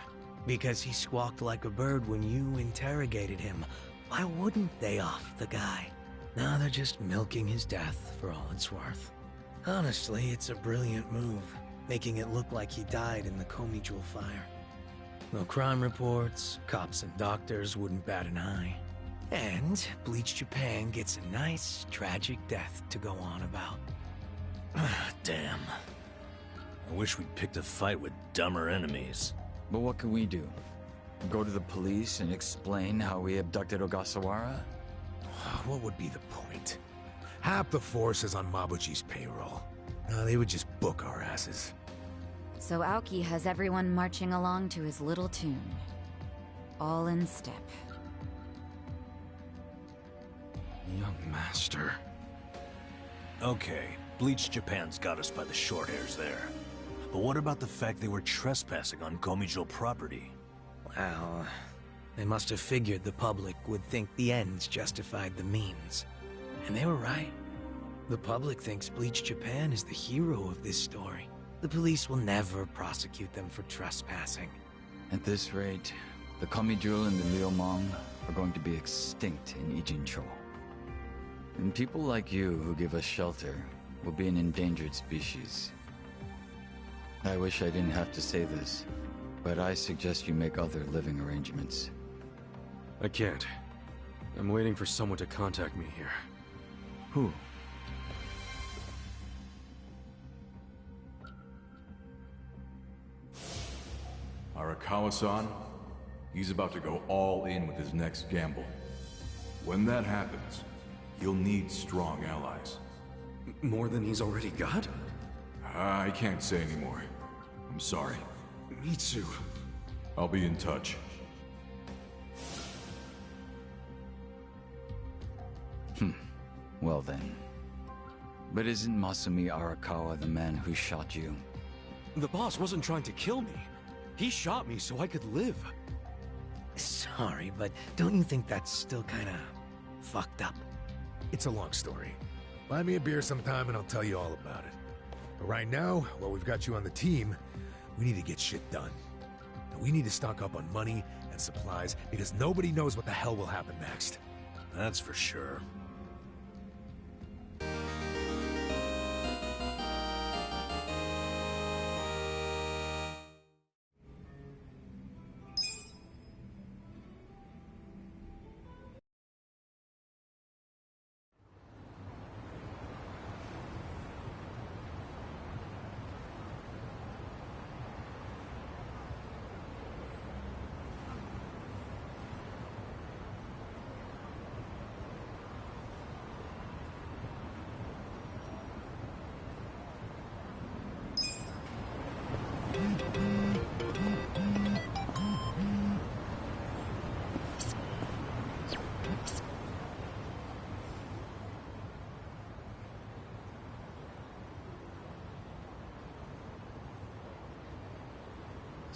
Because he squawked like a bird when you interrogated him. Why wouldn't they off the guy? Now they're just milking his death for all it's worth. Honestly, it's a brilliant move, making it look like he died in the Komi Jewel fire. No crime reports, cops and doctors wouldn't bat an eye. And Bleach Japan gets a nice, tragic death to go on about. Damn. I wish we'd picked a fight with dumber enemies. But what can we do? Go to the police and explain how we abducted Ogasawara? What would be the point? Half the force is on Mabuchi's payroll. They would just book our asses. So Aoki has everyone marching along to his little tune. All in step. Young master. Okay, Bleach Japan's got us by the short hairs there. But what about the fact they were trespassing on Komijo property? Well, they must have figured the public would think the ends justified the means. And they were right. The public thinks Bleach Japan is the hero of this story. The police will never prosecute them for trespassing. At this rate, the Komijo and the Liumang are going to be extinct in Ijincho. And people like you who give us shelter will be an endangered species. I wish I didn't have to say this, but I suggest you make other living arrangements. I can't. I'm waiting for someone to contact me here. Who? Arakawa-san, he's about to go all in with his next gamble. When that happens, you'll need strong allies. More than he's already got? I can't say anymore. I'm sorry. Me too. I'll be in touch. Well then. But isn't Masumi Arakawa the man who shot you? The boss wasn't trying to kill me. He shot me so I could live. Sorry, but don't you think that's still kinda fucked up? It's a long story. Buy me a beer sometime and I'll tell you all about it. But right now, while we've got you on the team, we need to get shit done. And we need to stock up on money and supplies because nobody knows what the hell will happen next. That's for sure.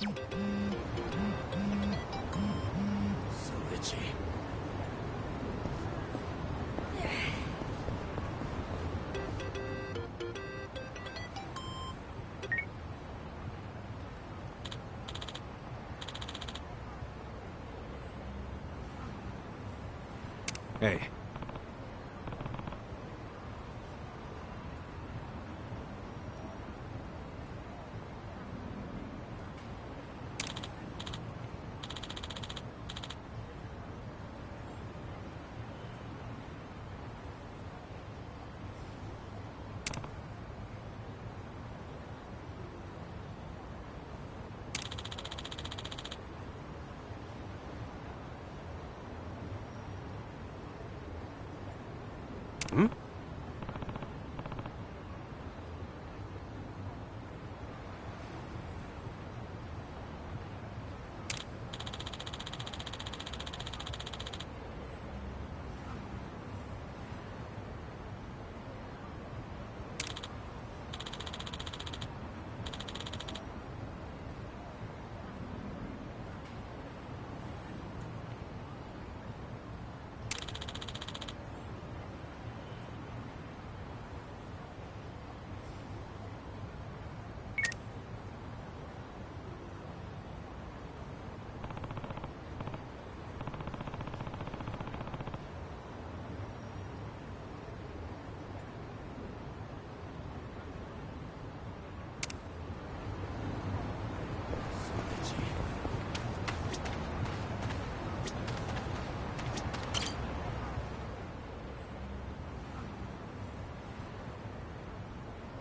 So itchy. Hey. Hmm?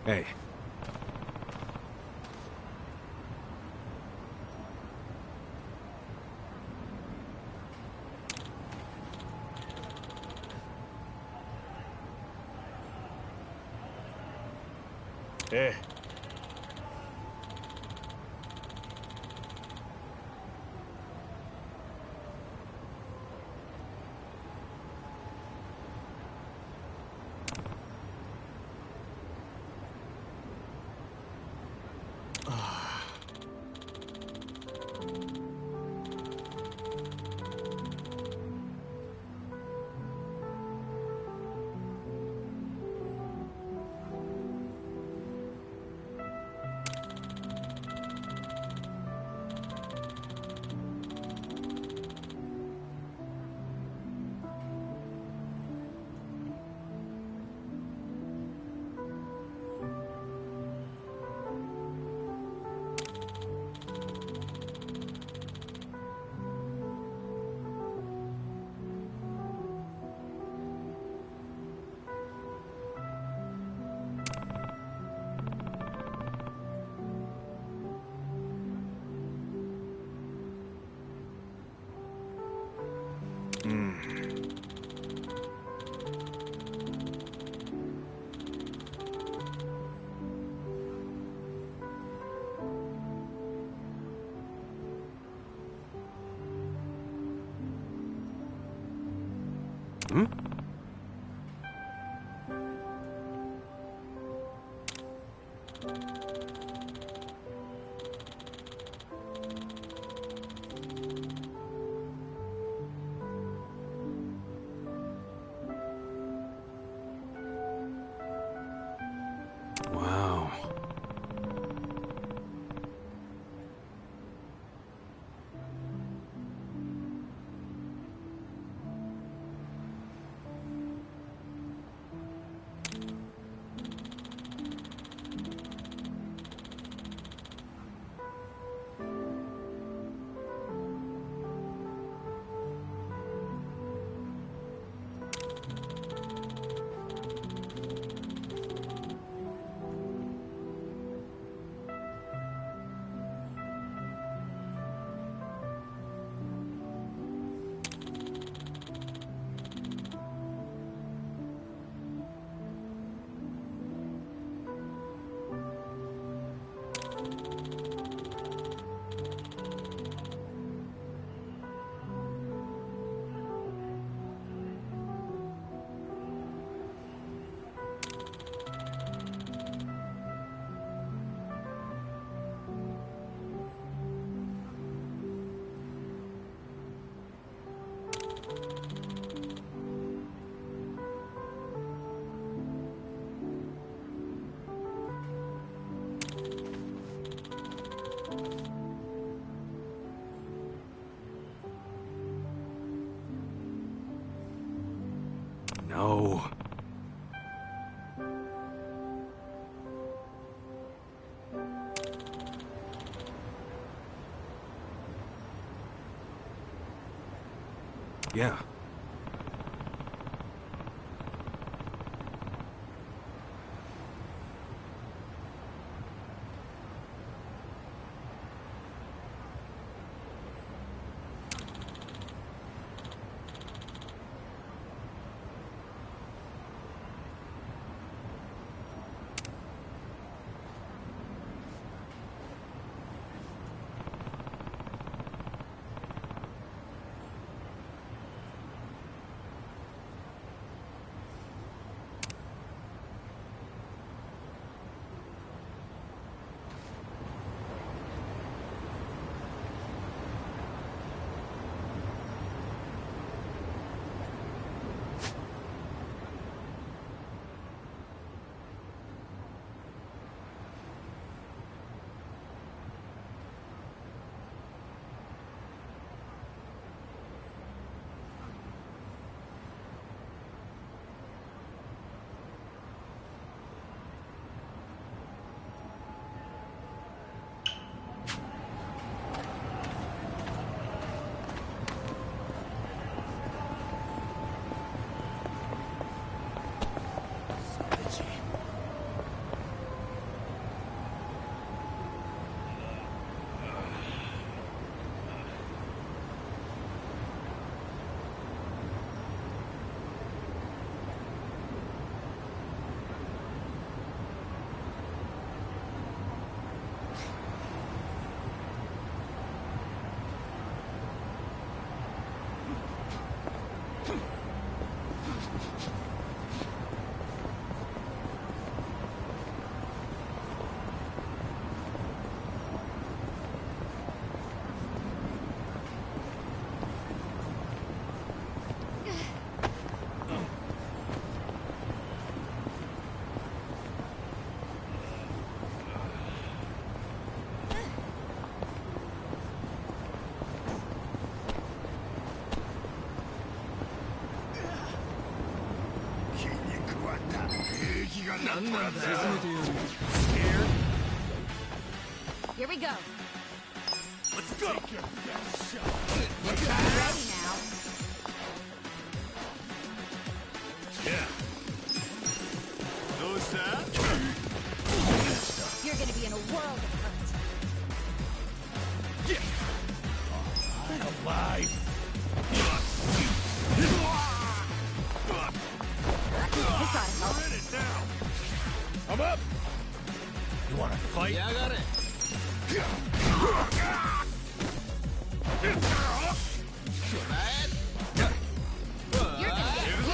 Hey. Hey. Hmm? Wow. No. Yeah. Here we go. Let's go! Ready now. Yeah. Notice that? You're gonna be in a world of hurt. Alive! This ought to help. We're in it now! I'm up! You wanna fight? Yeah, I got it. You're gonna get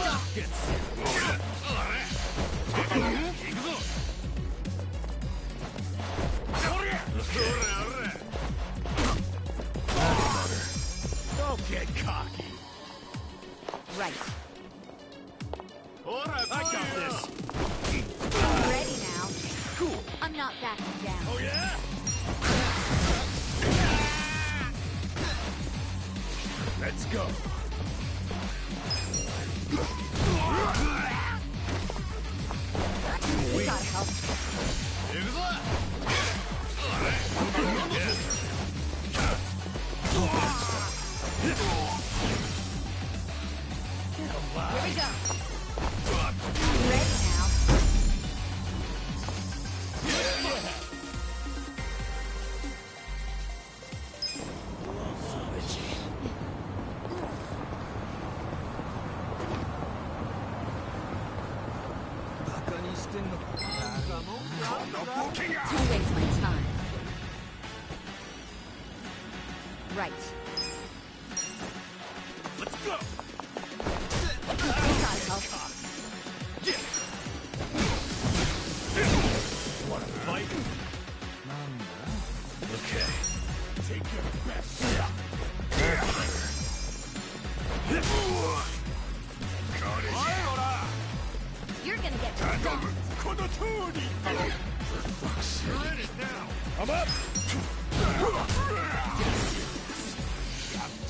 Right. I got this. I'm ready now. Cool. I'm not backing down. Oh yeah? Let's go. We gotta help. Here we go. I'm ready now. Don't waste my time. Right. Let's go. We gotta help. Wanna fight? Okay. Take your best shot. You're gonna get stomped. For fuck's sake. You're in it now. I'm up.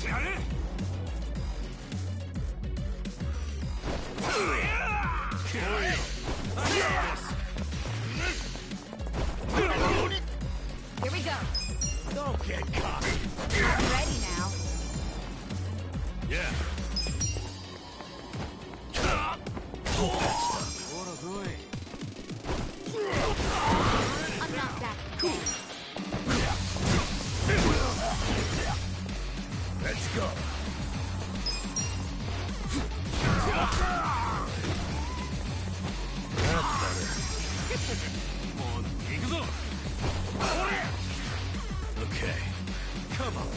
Got it. Here we go. Don't get cocky. I'm ready now. Yeah. I'm not backing down. Let's go. Okay. Come on.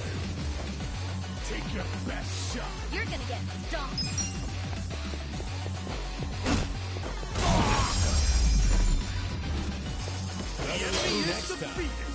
Take your best shot. You're gonna get stomped. The enemy is defeated.